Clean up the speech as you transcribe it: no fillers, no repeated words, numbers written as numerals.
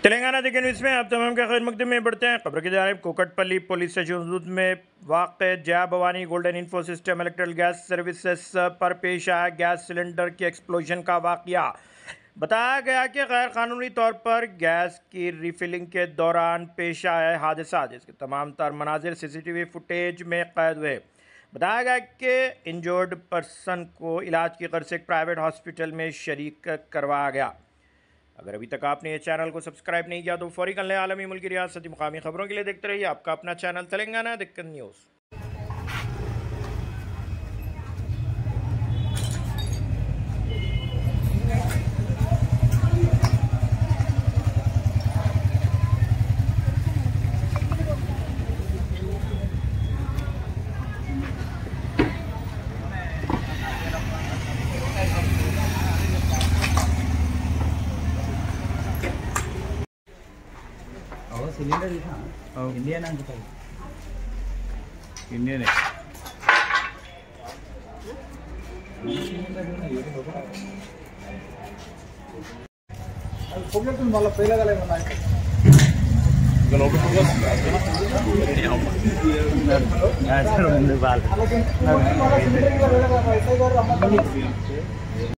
तेलंगाना देखिए न्यूज़ में आप तमाम के खैर मकदम में बढ़ते हैं। खबर की जानिब कोकटपल्ली पुलिस स्टेशन हदूद में वाक़ Jaya Bhavani golden info system electrical gas services पर पेश आया गैस सिलेंडर की एक्सप्लोजन का वाक़या। बताया गया कि गैर कानूनी तौर पर गैस की रिफिलिंग के दौरान पेश आया हादसा, जिसके तमाम तर मनाजिर CCTV फुटेज में कैद हुए। बताया गया कि इंजर्ड पर्सन को इलाज की गर्ज से एक प्राइवेट हॉस्पिटल में शरीक करवाया गया। अगर अभी तक आपने ये चैनल को सब्सक्राइब नहीं किया तो फौरी कर लें। आलमी मुल्की रियासती मुकामी खबरों के लिए देखते रहिए आपका अपना चैनल तेलंगाना दिक्कत न्यूज़। सिलेंडर इंडियन इंडियन है మళ్ళీ పేలగలేమన్నా ముందు